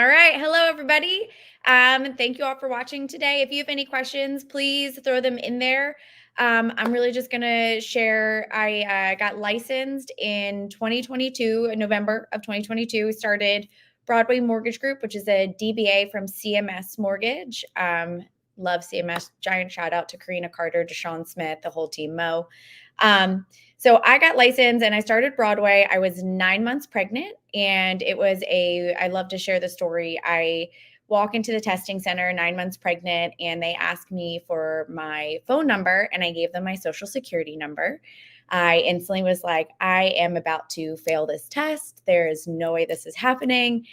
All right. Hello, everybody. Thank you all for watching today. If you have any questions, please throw them in there. I'm really just going to share. I got licensed in 2022, in November of 2022. Started Broadway Mortgage Group, which is a DBA from CMS Mortgage. Love CMS. Giant shout out to Karina Carter, Deshaun Smith, the whole team, Mo. So I got licensed and I started Broadway. I was 9 months pregnant, and I love to share the story. I walk into the testing center 9 months pregnant, and they asked me for my phone number, and I gave them my social security number. I instantly was like, I am about to fail this test. There is no way this is happening.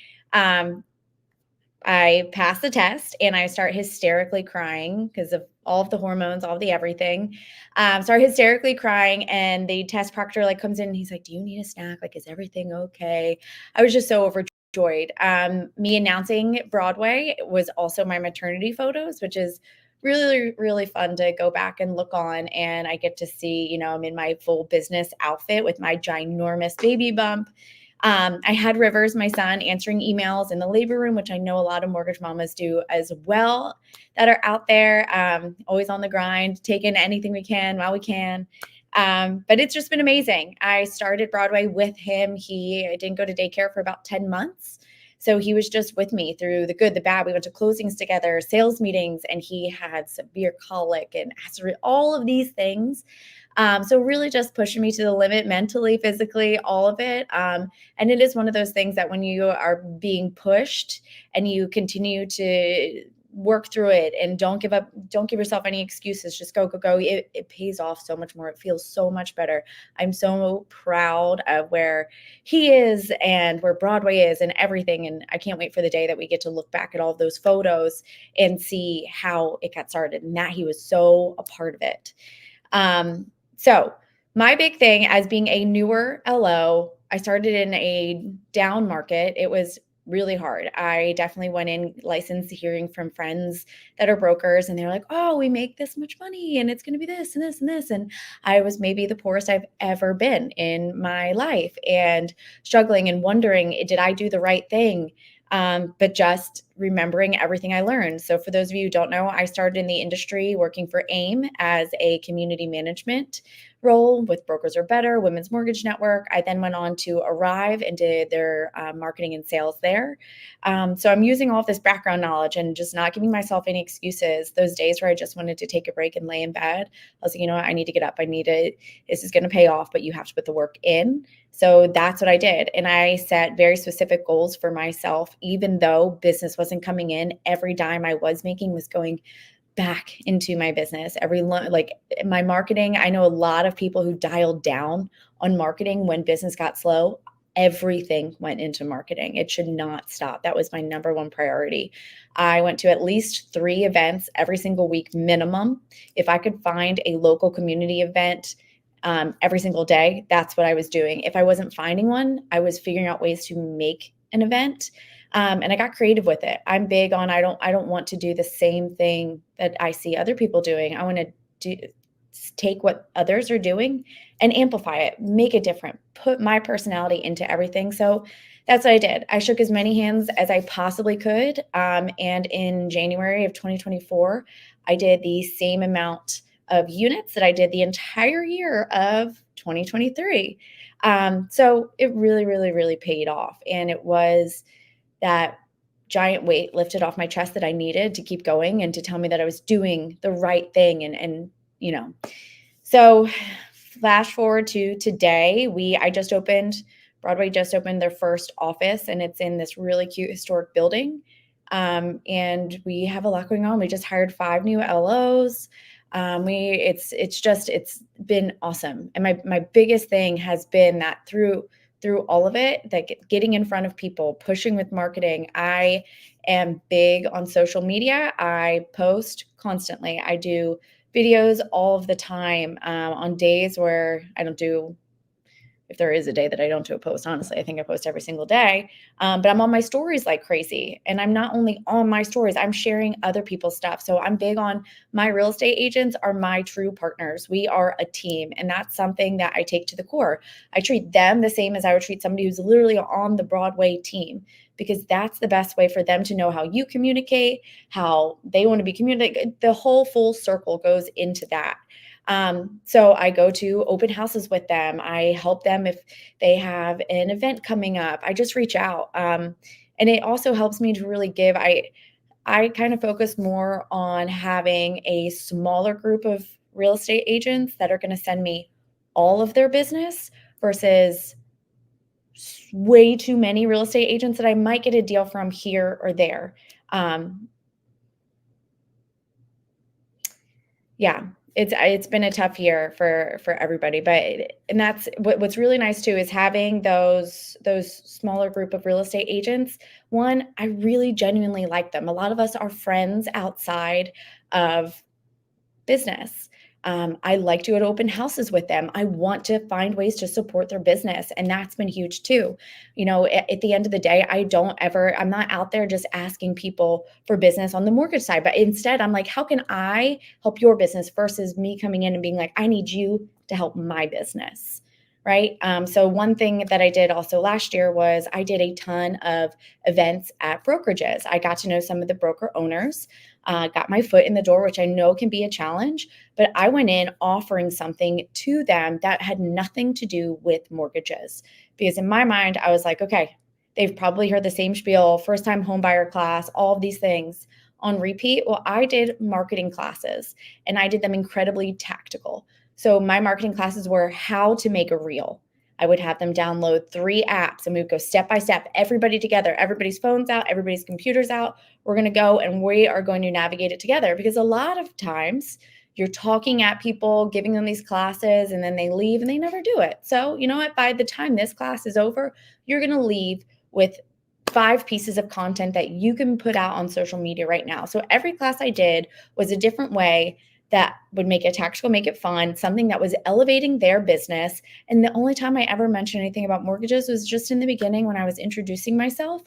I pass the test and I start hysterically crying because of all of the hormones, all of the everything. Start hysterically crying, and the test proctor comes in and he's like, "Do you need a snack? Is everything okay?" I was just so overjoyed. Me announcing Broadway was also my maternity photos, which is really, really fun to go back and look on. And I get to see, I'm in my full business outfit with my ginormous baby bump. I had Rivers, my son, answering emails in the labor room, which I know a lot of mortgage mamas do as well, that are out there, always on the grind, taking anything we can while we can. But it's just been amazing. I started Broadway with him. He didn't go to daycare for about 10 months. So he was just with me through the good, the bad. We went to closings together, sales meetings, and he had severe colic and all of these things. So really just pushing me to the limit mentally, physically, all of it. And it is one of those things that when you are being pushed and you continue to work through it and don't give up, don't give yourself any excuses, just go, go, go. It pays off so much more. It feels so much better. I'm so proud of where he is and where Broadway is and everything. And I can't wait for the day that we get to look back at all of those photos and see how it got started and that he was so a part of it. So my big thing as being a newer LO, I started in a down market. It was really hard. I definitely went in licensed hearing from friends that are brokers, and they're like, "Oh, we make this much money and it's going to be this and this and this." And I was maybe the poorest I've ever been in my life and struggling and wondering, did I do the right thing? But just remembering everything I learned. So for those of you who don't know, I started in the industry working for AIM as a community management role with Brokers Are Better, Women's Mortgage Network. I then went on to Arrive and did their marketing and sales there. So I'm using all of this background knowledge and just not giving myself any excuses. Those days where I just wanted to take a break and lay in bed, I was like, I need to get up. I need it. This is going to pay off, but you have to put the work in. So that's what I did. And I set very specific goals for myself, even though business wasn't coming in. Every dime I was making was going back into my business. My marketing, I know a lot of people who dialed down on marketing when business got slow. Everything went into marketing. It should not stop. That was my number one priority. I went to at least 3 events every single week minimum. If I could find a local community event every single day, that's what I was doing. If I wasn't finding one, I was figuring out ways to make an event. And I got creative with it. I'm big on, I don't want to do the same thing that I see other people doing. I want to take what others are doing and amplify it, make it different, put my personality into everything. So that's what I did. I shook as many hands as I possibly could. And in January of 2024, I did the same amount of units that I did the entire year of 2023. So it really, really, really paid off. And it was that giant weight lifted off my chest that I needed to keep going and to tell me that I was doing the right thing. And so flash forward to today, Broadway just opened their first office, and it's in this really cute historic building. And we have a lot going on. We just hired 5 new LOs. It's been awesome. And my biggest thing has been that through all of it, that getting in front of people, pushing with marketing. I am big on social media. I post constantly. I do videos all of the time on days where I don't do, if there is a day that I don't do a post, honestly, I think I post every single day. But I'm on my stories like crazy. And I'm not only on my stories, I'm sharing other people's stuff. So I'm big on, my real estate agents are my true partners. We are a team. And that's something that I take to the core. I treat them the same as I would treat somebody who's literally on the Broadway team. because that's the best way for them to know how you communicate, how they want to be communicated. The whole full circle goes into that. So I go to open houses with them. I help them if they have an event coming up. I just reach out. And it also helps me to really give. I kind of focus more on having a smaller group of real estate agents that are going to send me all of their business versus way too many real estate agents that I might get a deal from here or there. Um, yeah, it's been a tough year for everybody, but and that's what's really nice too is having those smaller group of real estate agents. One, I really genuinely like them. A lot of us are friends outside of business. I like to go to open houses with them. I want to find ways to support their business. And that's been huge too. At the end of the day, I'm not out there just asking people for business on the mortgage side, but instead I'm like, how can I help your business versus me coming in and being like, I need you to help my business. Right. So one thing that I did also last year was I did a ton of events at brokerages. I got to know some of the broker owners, got my foot in the door, which I know can be a challenge, but I went in offering something to them that had nothing to do with mortgages. Because in my mind, I was like, okay, they've probably heard the same spiel, first time home buyer class, all of these things on repeat. Well, I did marketing classes and I did them incredibly tactical. So my marketing classes were how to make a reel. I would have them download 3 apps and we would go step by step, everybody together, everybody's phones out, everybody's computers out. We're going to go and we are going to navigate it together because a lot of times you're talking at people, giving them these classes, and then they leave and they never do it. So, you know what? By the time this class is over, you're going to leave with 5 pieces of content that you can put out on social media right now. So every class I did was a different way that would make it tactical, make it fun, something that was elevating their business. And the only time I ever mentioned anything about mortgages was just in the beginning when I was introducing myself,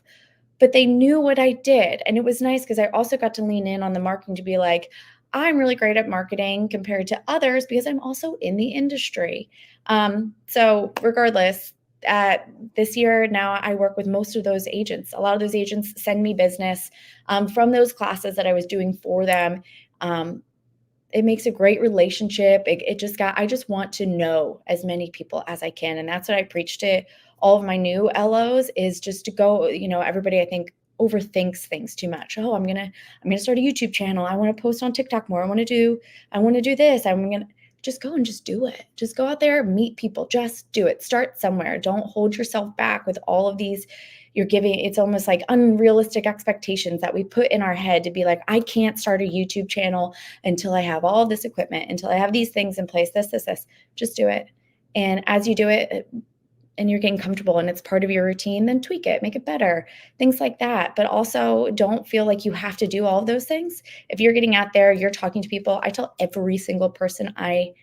but they knew what I did. And it was nice because I also got to lean in on the marketing to be like, I'm really great at marketing compared to others because I'm also in the industry. So regardless, this year now I work with most of those agents. A lot of those agents send me business from those classes that I was doing for them. It makes a great relationship. I just want to know as many people as I can. And that's what I preach to all of my new LOs is just to go, everybody I think overthinks things too much. Oh, I'm going to start a YouTube channel. I want to post on TikTok more. I want to do this. I'm going to just go and just do it. Just go out there, meet people, just do it. Start somewhere. Don't hold yourself back with all of these it's almost like unrealistic expectations that we put in our head to be like, I can't start a YouTube channel until I have all this equipment, until I have these things in place, this. Just do it. And as you do it and you're getting comfortable and it's part of your routine, then tweak it, make it better, things like that. But also don't feel like you have to do all of those things. If you're getting out there, you're talking to people. I tell every single person I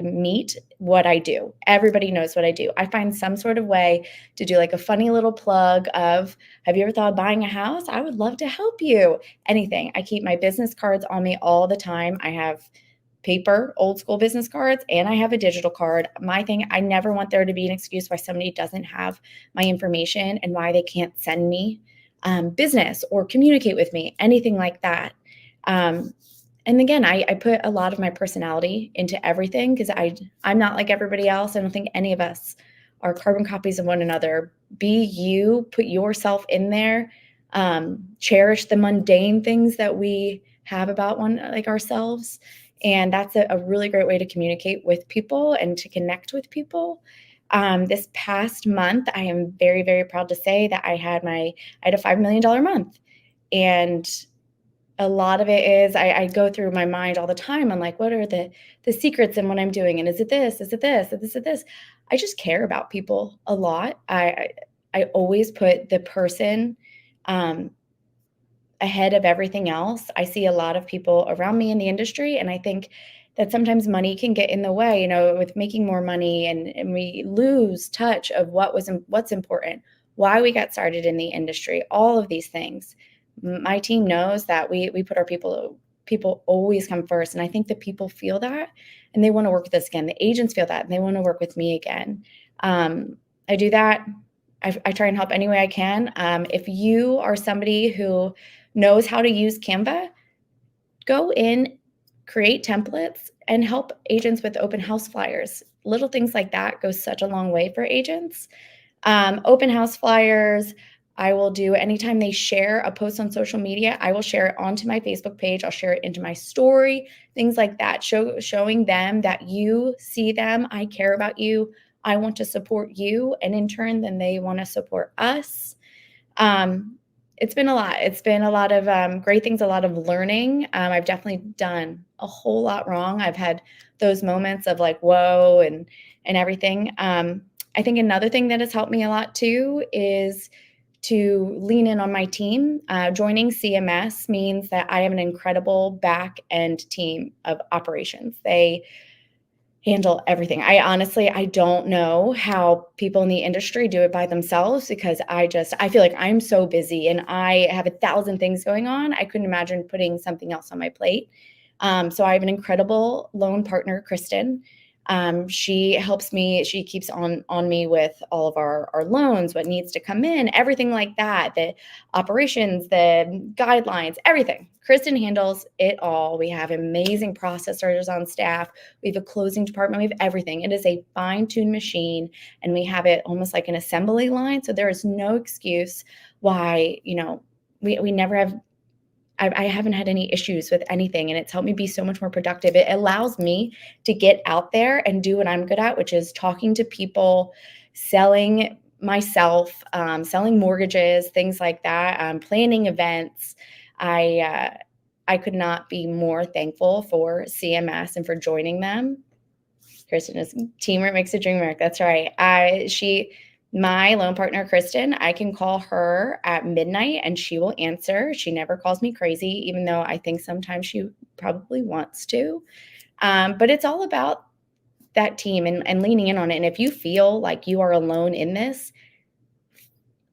meet what I do. Everybody knows what I do. I find some sort of way to do like a funny little plug of, have you ever thought of buying a house? I would love to help you. Anything. I keep my business cards on me all the time. I have paper, old school business cards, and I have a digital card. My thing, I never want there to be an excuse why somebody doesn't have my information and why they can't send me business or communicate with me, anything like that. And again, I put a lot of my personality into everything because I'm not like everybody else. I don't think any of us are carbon copies of one another. Be you, put yourself in there, cherish the mundane things that we have about ourselves. And that's a really great way to communicate with people and to connect with people. This past month, I am very, very proud to say that I had a $5 million month. And a lot of it is I go through my mind all the time. I'm like, what are the secrets in what I'm doing? And is it this? Is it this? Is it this? I just care about people a lot. I always put the person ahead of everything else. I see a lot of people around me in the industry, and I think that sometimes money can get in the way, with making more money, and we lose touch of what's important, why we got started in the industry, all of these things. My team knows that we put our people always come first. And I think that people feel that and they want to work with us again. The agents feel that and they want to work with me again. I do that. I try and help any way I can. If you are somebody who knows how to use Canva, go in, create templates, and help agents with open house flyers. Little things like that go such a long way for agents. Open house flyers, I will do anytime they share a post on social media, I will share it onto my Facebook page. I'll share it into my story, things like that, showing them that you see them. I care about you. I want to support you. And in turn, then they want to support us. Um, it's been a lot. It's been a lot of great things, a lot of learning. I've definitely done a whole lot wrong. I've had those moments of like, whoa, and everything. I think another thing that has helped me a lot too is to lean in on my team. Joining CMS means that I have an incredible back end team of operations. They handle everything. I don't know how people in the industry do it by themselves because I feel like I'm so busy and I have 1,000 things going on. I couldn't imagine putting something else on my plate. So I have an incredible loan partner, Kristen. She helps me. She keeps on me with all of our loans, what needs to come in, everything like that, the operations, the guidelines, everything. Kristen handles it all. We have amazing processors on staff. We have a closing department. We have everything. It is a fine-tuned machine, and we have it almost like an assembly line. So there is no excuse why, we never have. I haven't had any issues with anything, and it's helped me be so much more productive. It allows me to get out there and do what I'm good at, which is talking to people, selling myself, selling mortgages, things like that, planning events. I could not be more thankful for CMS and for joining them. Kristen is teamwork makes the dream work. That's right. My loan partner, Kristen, I can call her at midnight and she will answer. She never calls me crazy, even though I think sometimes she probably wants to. But it's all about that team and leaning in on it. And if you feel like you are alone in this,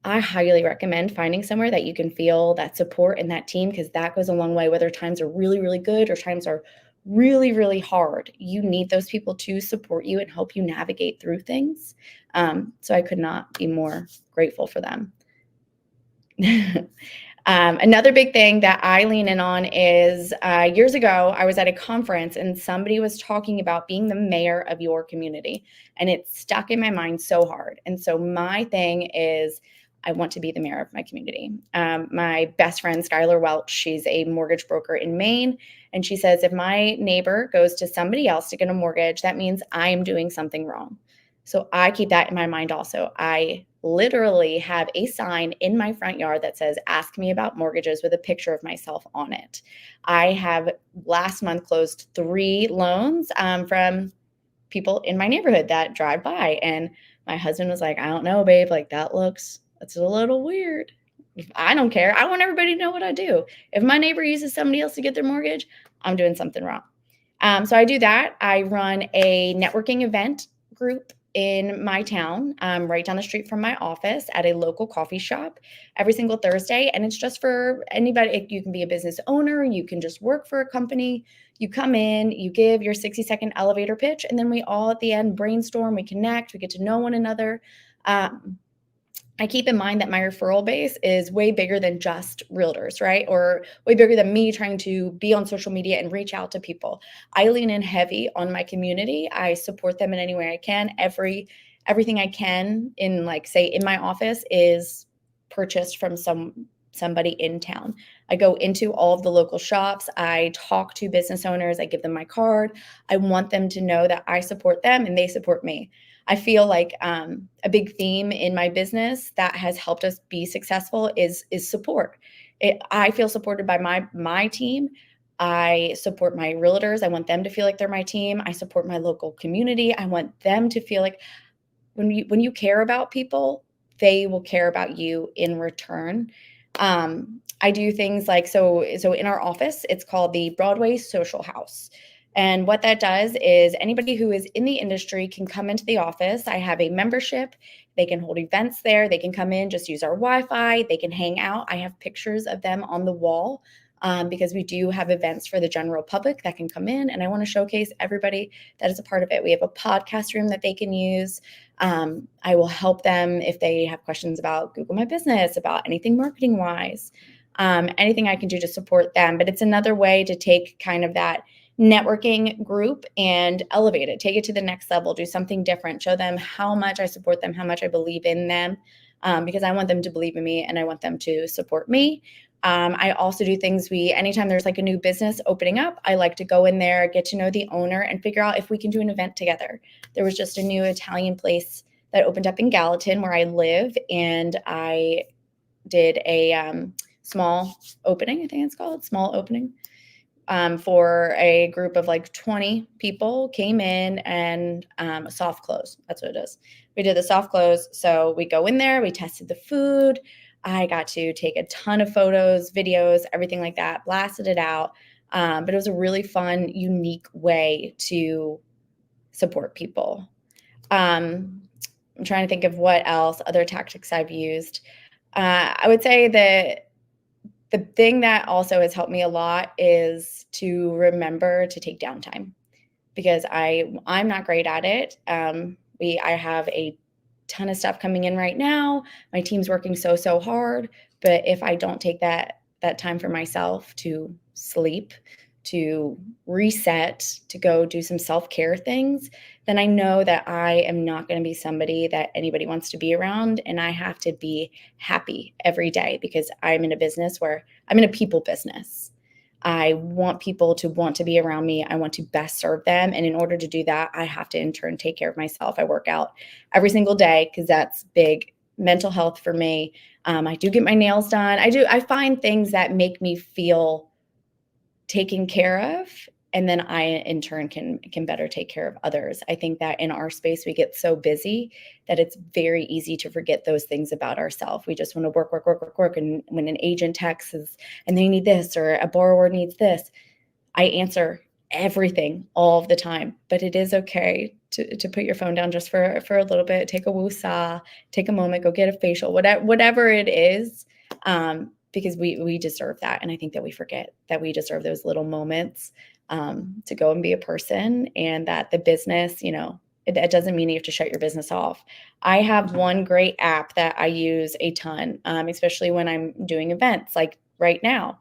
I highly recommend finding somewhere that you can feel that support and that team, because that goes a long way, whether times are really, really good or times are really, really hard. You need those people to support you and help you navigate through things. So I could not be more grateful for them. Another big thing that I lean in on is years ago, I was at a conference and somebody was talking about being the mayor of your community. And it stuck in my mind so hard. And so my thing is, I want to be the mayor of my community. My best friend, Skylar Welch, she's a mortgage broker in Maine. And she says, if my neighbor goes to somebody else to get a mortgage, that means I am doing something wrong. So I keep that in my mind also. I literally have a sign in my front yard that says, ask me about mortgages, with a picture of myself on it. I have last month closed 3 loans from people in my neighborhood that drive by. And my husband was like, I don't know, babe, like that's a little weird. I don't care. I want everybody to know what I do. If my neighbor uses somebody else to get their mortgage, I'm doing something wrong. So I do that. I run a networking event group in my town, right down the street from my office at a local coffee shop every single Thursday. And it's just for anybody. You can be a business owner. You can just work for a company. You come in, you give your 60-second elevator pitch, and then we all at the end brainstorm, we connect, we get to know one another. I keep in mind that my referral base is way bigger than just realtors, right? Or way bigger than me trying to be on social media and reach out to people. I lean in heavy on my community. I support them in any way I can. Everything I can in, like, say, in my office is purchased from somebody in town. I go into all of the local shops. I talk to business owners. I give them my card. I want them to know that I support them and they support me. I feel like a big theme in my business that has helped us be successful is support. I feel supported by my team. I support my realtors. I want them to feel like they're my team. I support my local community. I want them to feel like when you care about people, they will care about you in return. I do things like, so in our office, it's called the Broadway Social House. And what that does is anybody who is in the industry can come into the office. I have a membership. They can hold events there. They can come in, just use our Wi-Fi. They can hang out. I have pictures of them on the wall because we do have events for the general public that can come in, and I want to showcase everybody that is a part of it. We have a podcast room that they can use. I will help them if they have questions about Google My Business, about anything marketing wise, anything I can do to support them. But it's another way to take kind of that networking group and elevate it, take it to the next level, do something different, show them how much I support them, how much I believe in them, because I want them to believe in me and I want them to support me. I also do things anytime there's like a new business opening up, I like to go in there, get to know the owner and figure out if we can do an event together. There was just a new Italian place that opened up in Gallatin where I live, and I did a small opening, I think it's called, small opening, for a group of like 20 people came in, and a soft close. That's what it is. We did the soft close. So we go in there, we tested the food. I got to take a ton of photos, videos, everything like that, blasted it out. But it was a really fun, unique way to support people. I'm trying to think of what else, other tactics I've used. I would say that the thing that also has helped me a lot is to remember to take downtime, because I'm not great at it. I have a ton of stuff coming in right now. My team's working so hard, but if I don't take that time for myself to sleep, to reset, to go do some self-care things, then I know that I am not going to be somebody that anybody wants to be around. And I have to be happy every day, because I'm in a business where I'm in a people business. I want people to want to be around me. I want to best serve them. And in order to do that, I have to in turn take care of myself. I work out every single day because that's big mental health for me. I do get my nails done. I find things that make me feel taken care of, and then I in turn can better take care of others. I think that in our space we get so busy that it's very easy to forget those things about ourselves. We just want to work, and when an agent texts and they need this or a borrower needs this, I answer everything all of the time. But it is okay to put your phone down just for a little bit, take a woo-saw, take a moment, go get a facial, whatever it is. Because we deserve that. And I think that we forget that we deserve those little moments to go and be a person, and that the business, it doesn't mean you have to shut your business off. I have one great app that I use a ton, especially when I'm doing events like right now.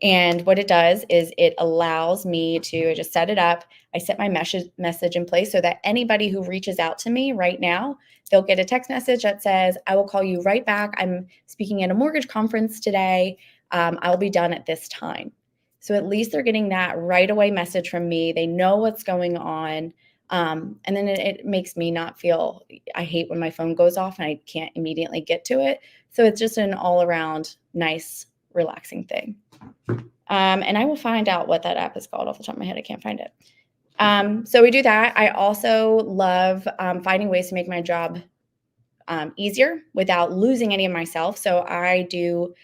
And what it does is it allows me to just set it up. I set my message in place so that anybody who reaches out to me right now, they'll get a text message that says, I will call you right back. I'm speaking at a mortgage conference today. I'll be done at this time. So at least they're getting that right away message from me. They know what's going on. And then it makes me not feel, I hate when my phone goes off and I can't immediately get to it. So it's just an all around nice, relaxing thing. And I will find out what that app is called off the top of my head. I can't find it. So we do that. I also love finding ways to make my job easier without losing any of myself. So I do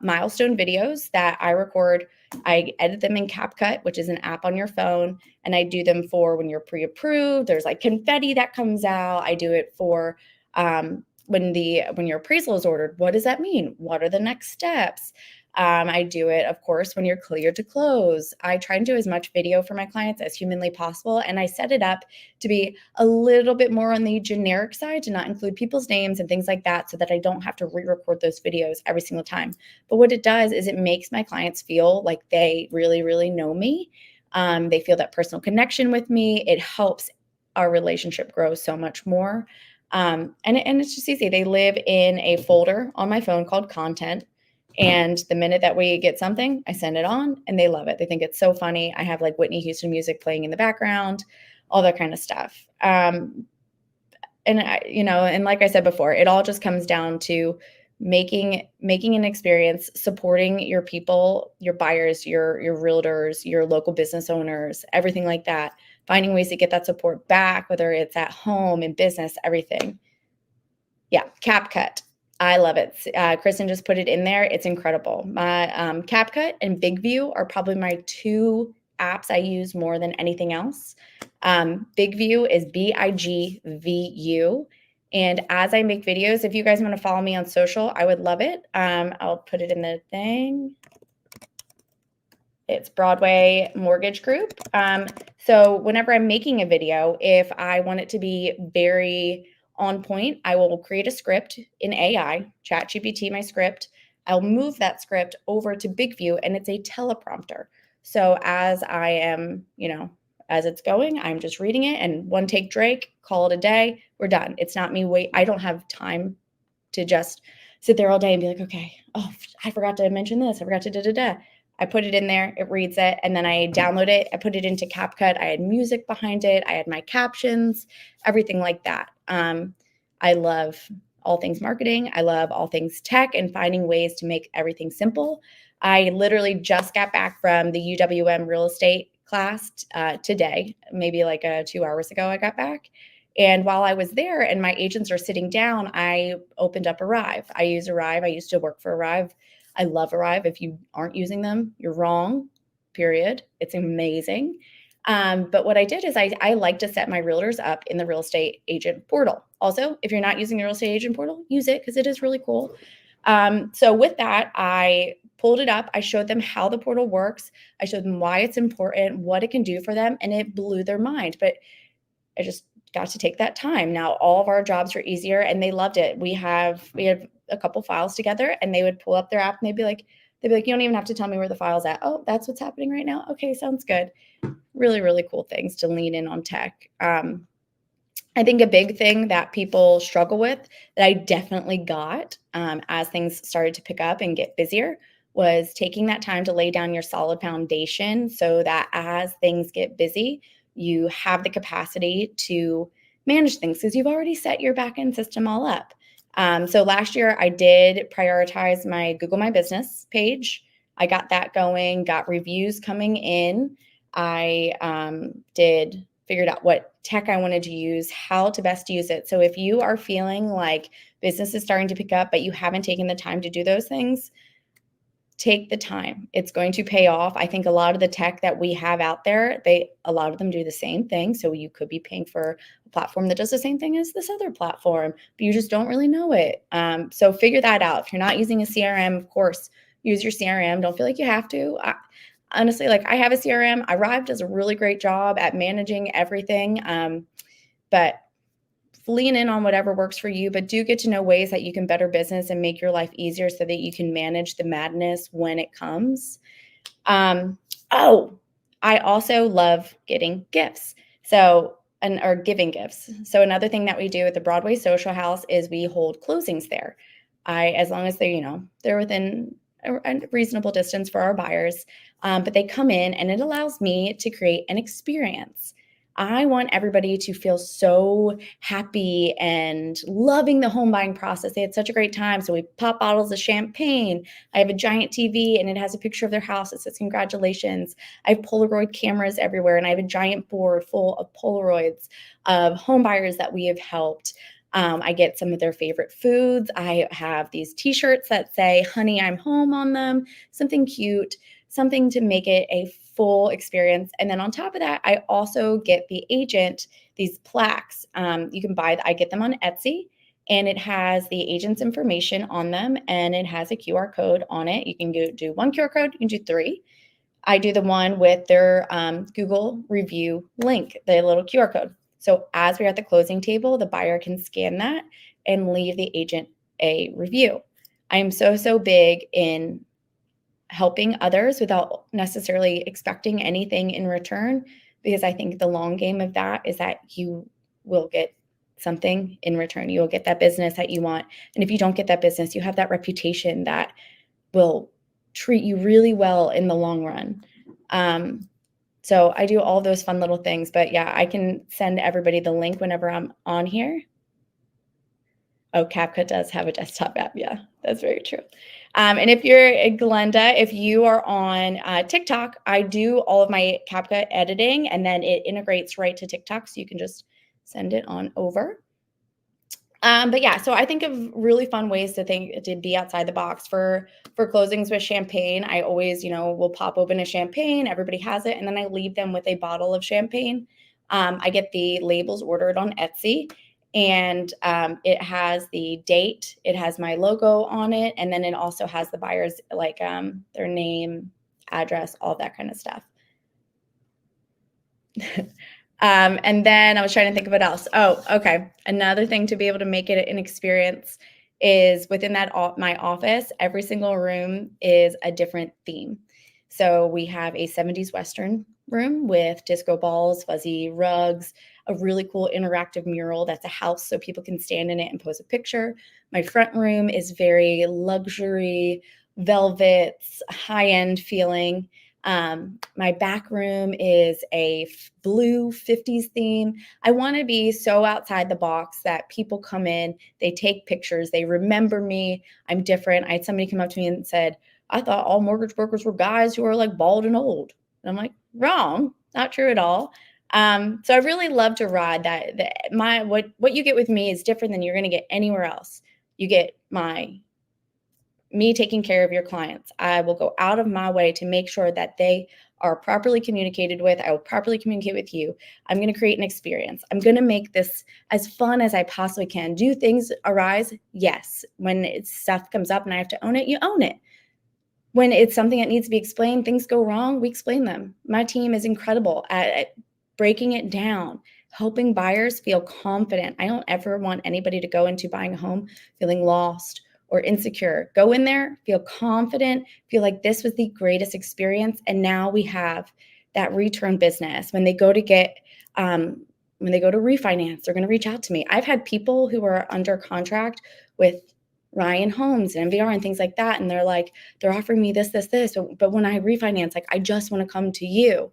milestone videos that I record. I edit them in CapCut, which is an app on your phone, and I do them for when you're pre-approved. There's like confetti that comes out. I do it for when your appraisal is ordered. What does that mean? What are the next steps? I do it, of course, when you're cleared to close. I try and do as much video for my clients as humanly possible, and I set it up to be a little bit more on the generic side, to not include people's names and things like that, so that I don't have to re-record those videos every single time. But what it does is it makes my clients feel like they really, really know me. They feel that personal connection with me. It helps our relationship grow so much more. And it's just easy. They live in a folder on my phone called content. And the minute that we get something, I send it on, and they love it. They think it's so funny. I have like Whitney Houston music playing in the background, all that kind of stuff. And like I said before, it all just comes down to making an experience, supporting your people, your buyers, your realtors, your local business owners, everything like that. Finding ways to get that support back, whether it's at home, in business, everything. Yeah, CapCut. I love it. Kristen just put it in there. It's incredible. My CapCut and BigView are probably my two apps I use more than anything else. BigView is BIGVU. And as I make videos, if you guys want to follow me on social, I would love it. I'll put it in the thing. It's Broadway Mortgage Group. So whenever I'm making a video, if I want it to be very on point, I will create a script in AI, ChatGPT my script. I'll move that script over to BigView, and it's a teleprompter. So as I am, as it's going, I'm just reading it, and one take Drake, call it a day, we're done. It's not me I don't have time to just sit there all day and be like, okay, oh, I forgot to mention this. I forgot to da-da-da. I put it in there, it reads it, and then I download it. I put it into CapCut. I had music behind it. I had my captions, everything like that. I love all things marketing. I love all things tech and finding ways to make everything simple. I literally just got back from the UWM real estate class today, maybe like 2 hours ago I got back. And while I was there and my agents are sitting down, I opened up Arrive. I use Arrive. I used to work for Arrive. I love Arrive. If you aren't using them, you're wrong, period. It's amazing. But what I did is I like to set my realtors up in the real estate agent portal. Also, if you're not using the real estate agent portal, use it because it is really cool. So with that, I pulled it up. I showed them how the portal works. I showed them why it's important, what it can do for them, and it blew their mind. But I just got to take that time. Now all of our jobs are easier and they loved it. We had a couple files together and they would pull up their app and they'd be like, you don't even have to tell me where the file's at. Oh, that's what's happening right now. Okay, sounds good. Really, really cool things to lean in on tech. I think a big thing that people struggle with that I definitely got as things started to pick up and get busier was taking that time to lay down your solid foundation so that as things get busy, you have the capacity to manage things because you've already set your back-end system all up. So last year I did prioritize my Google My Business page. I got that going, got reviews coming in. I figured out what tech I wanted to use, how to best use it. So if you are feeling like business is starting to pick up, but you haven't taken the time to do those things, take the time. It's going to pay off. I think a lot of the tech that we have out there, a lot of them do the same thing. So you could be paying for a platform that does the same thing as this other platform, but you just don't really know it. So figure that out. If you're not using a CRM, of course, use your CRM. Don't feel like you have to. Honestly, I have a CRM. Arrive does a really great job at managing everything. But lean in on whatever works for you, but do get to know ways that you can better business and make your life easier so that you can manage the madness when it comes. I also love getting gifts. Or giving gifts. So another thing that we do at the Broadway Social House is we hold closings there. As long as they're within a reasonable distance for our buyers, but they come in and it allows me to create an experience. I want everybody to feel so happy and loving the home buying process. They had such a great time. So we pop bottles of champagne. I have a giant TV and it has a picture of their house. It says, congratulations. I have Polaroid cameras everywhere and I have a giant board full of Polaroids of home buyers that we have helped. I get some of their favorite foods. I have these t-shirts that say, honey, I'm home on them, something cute, something to make it a full experience. And then on top of that, I also get the agent these plaques. You can buy, I get them on Etsy and it has the agent's information on them and it has a QR code on it. You can do one QR code, you can do 3. I do the one with their Google review link, the little QR code. So as we're at the closing table, the buyer can scan that and leave the agent a review. I am so big in helping others without necessarily expecting anything in return, because I think the long game of that is that you will get something in return. You will get that business that you want. And if you don't get that business, you have that reputation that will treat you really well in the long run. So I do all those fun little things, but yeah, I can send everybody the link whenever I'm on here. Oh, CapCut does have a desktop app. Yeah, that's very true. And if you're Glenda, if you are on TikTok, I do all of my CapCut editing and then it integrates right to TikTok. So you can just send it on over. But yeah, so I think of really fun ways to be outside the box for closings with champagne. I always, will pop open a champagne. Everybody has it. And then I leave them with a bottle of champagne. I get the labels ordered on Etsy and it has the date. It has my logo on it. And then it also has the buyer's their name, address, all that kind of stuff. And then I was trying to think of what else. Oh, okay. Another thing to be able to make it an experience is within that my office, every single room is a different theme. So we have a 70s Western room with disco balls, fuzzy rugs, a really cool interactive mural that's a house so people can stand in it and pose a picture. My front room is very luxury, velvets, high-end feeling. My back room is a blue 50s theme. I want to be so outside the box that people come in, they take pictures, they remember me. I'm different. I had somebody come up to me and said, I thought all mortgage brokers were guys who are like bald and old. And I'm like, wrong, not true at all. So I really love to ride that. What you get with me is different than you're going to get anywhere else. You get me taking care of your clients. I will go out of my way to make sure that they are properly communicated with. I will properly communicate with you. I'm going to create an experience. I'm going to make this as fun as I possibly can. Do things arise? Yes. When stuff comes up and I have to own it, you own it. When it's something that needs to be explained, things go wrong, we explain them. My team is incredible at breaking it down, helping buyers feel confident. I don't ever want anybody to go into buying a home feeling lost or insecure. Go in there, feel confident, feel like this was the greatest experience. And now we have that return business. When they go to refinance, they're going to reach out to me. I've had people who are under contract with Ryan Homes and MVR and things like that. And they're offering me this. But when I refinance, like, I just want to come to you.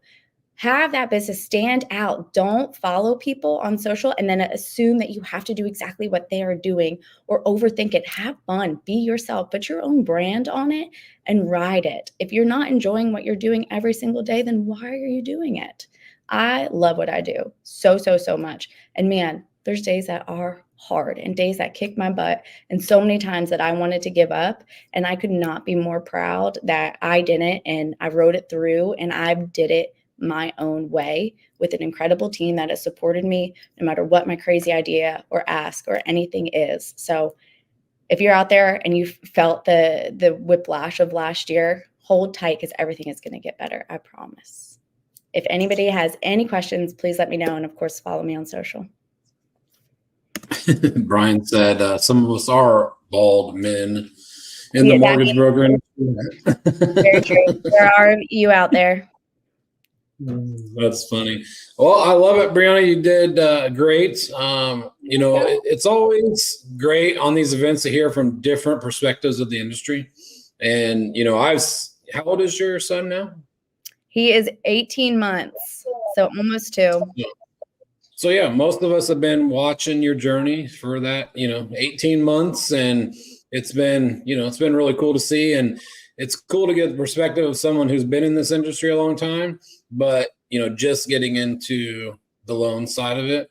Have that business stand out. Don't follow people on social and then assume that you have to do exactly what they are doing or overthink it. Have fun, be yourself, put your own brand on it and ride it. If you're not enjoying what you're doing every single day, then why are you doing it? I love what I do so much. And man, there's days that are hard and days that kick my butt and so many times that I wanted to give up, and I could not be more proud that I didn't, and I wrote it through and I did it my own way with an incredible team that has supported me no matter what my crazy idea or ask or anything is. So if you're out there and you felt the whiplash of last year, hold tight because everything is going to get better. I promise. If anybody has any questions, please let me know. And of course, follow me on social. Brian said, some of us are bald men in the mortgage broker industry. Very true. There are you out there. That's funny. Well, I love it, Brianna. You did great. It's always great on these events to hear from different perspectives of the industry. And, how old is your son now? He is 18 months, so almost 2. So, yeah, most of us have been watching your journey for that, 18 months. And it's been really cool to see. And it's cool to get the perspective of someone who's been in this industry a long time, but, just getting into the loan side of it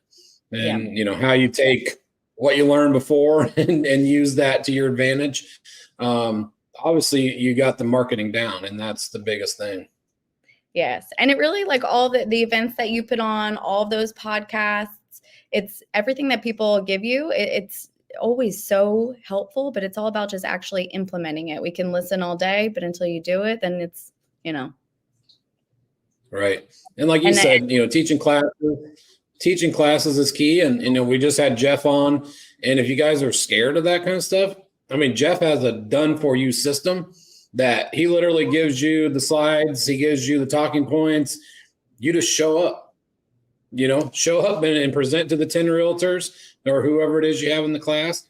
and, how you take what you learned before and use that to your advantage. Obviously, you got the marketing down, and that's the biggest thing. Yes. And it really, like, all the events that you put on, all of those podcasts, it's everything that people give you. It's always so helpful, but it's all about just actually implementing it. We can listen all day, but until you do it, then it's, Right. And like you said, teaching classes is key. And, we just had Jeff on. And if you guys are scared of that kind of stuff, Jeff has a done for you system that he literally gives you the slides. He gives you the talking points. You just show up, and present to the 10 realtors or whoever it is you have in the class.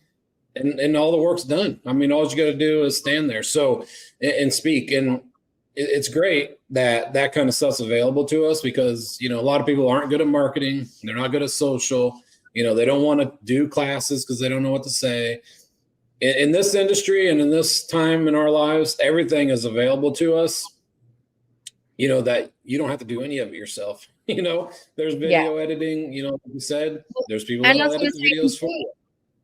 And all the work's done. All you got to do is stand there. So, and speak. And it's great that kind of stuff's available to us because, a lot of people aren't good at marketing. They're not good at social. They don't want to do classes because they don't know what to say. In this industry and in this time in our lives, everything is available to us, that you don't have to do any of it yourself. There's video editing, like you said, there's people that edit the videos for you.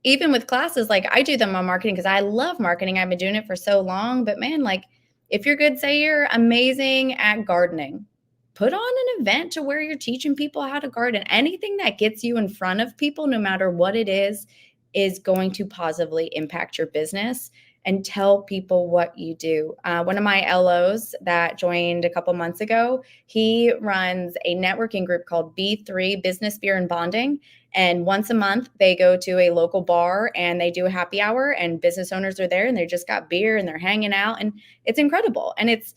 Even with classes, like, I do them on marketing because I love marketing. I've been doing it for so long, but man, like, if you're good, say you're amazing at gardening, put on an event to where you're teaching people how to garden. Anything that gets you in front of people, no matter what it is going to positively impact your business. and tell people what you do. One of my LOs that joined a couple months ago, he runs a networking group called B3 Business Beer and Bonding. And once a month, they go to a local bar and they do a happy hour, and business owners are there and they just got beer and they're hanging out, and it's incredible. And it's,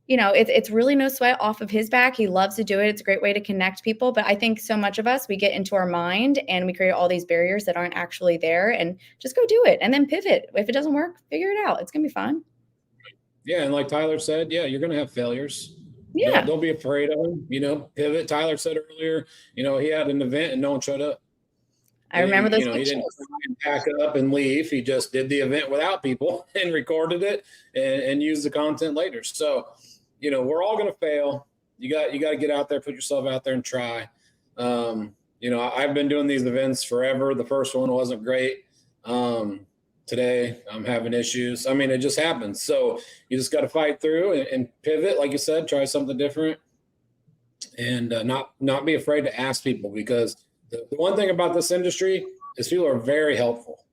you know, it's really no sweat off of his back. He loves to do it. It's a great way to connect people. But I think so much of us, we get into our mind and we create all these barriers that aren't actually there, and just go do it and then pivot. If it doesn't work, figure it out. It's going to be fun. Yeah. And like Tyler said, yeah, you're going to have failures. Yeah. Don't be afraid of them. You know, pivot. Tyler said earlier, you know, he had an event and no one showed up. I remember those. You know, he didn't pack up and leave. He just did the event without people and recorded it and used the content later. So, you know, we're all going to fail. You got to get out there, put yourself out there and try. You know, I've been doing these events forever. The first one wasn't great. Today I'm having issues. I mean, it just happens. So you just got to fight through and pivot. Like you said, try something different, and not be afraid to ask people, because the one thing about this industry is people are very helpful.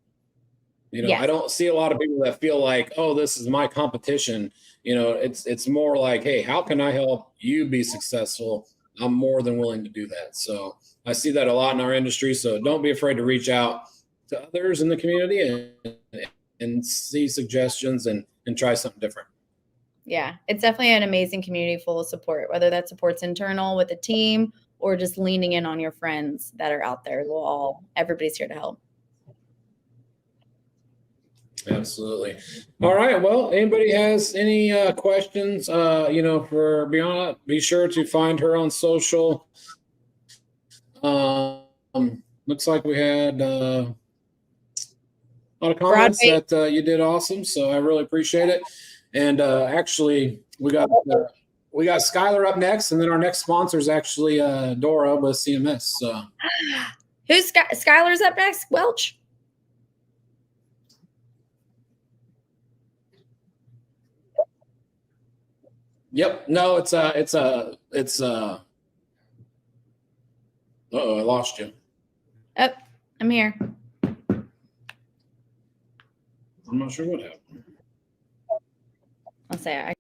You know, yes. I don't see a lot of people that feel like, oh, this is my competition. You know, it's more like, hey, how can I help you be successful? I'm more than willing to do that. So I see that a lot in our industry. So don't be afraid to reach out to others in the community and see suggestions and try something different. Yeah, it's definitely an amazing community full of support, whether that support's internal with a team or just leaning in on your friends that are out there. Everybody's here to help. Absolutely. All right. Well, anybody has any questions, you know, for Brianna, be sure to find her on social. Looks like we had a lot of comments that you did awesome. So I really appreciate it. And actually, we got Skylar up next, and then our next sponsor is actually Dora with CMS. So. Who's Skylar's up next? Welch. Yep. No, it's uh-oh, I lost you. Oh, I'm here. I'm not sure what happened. I'll say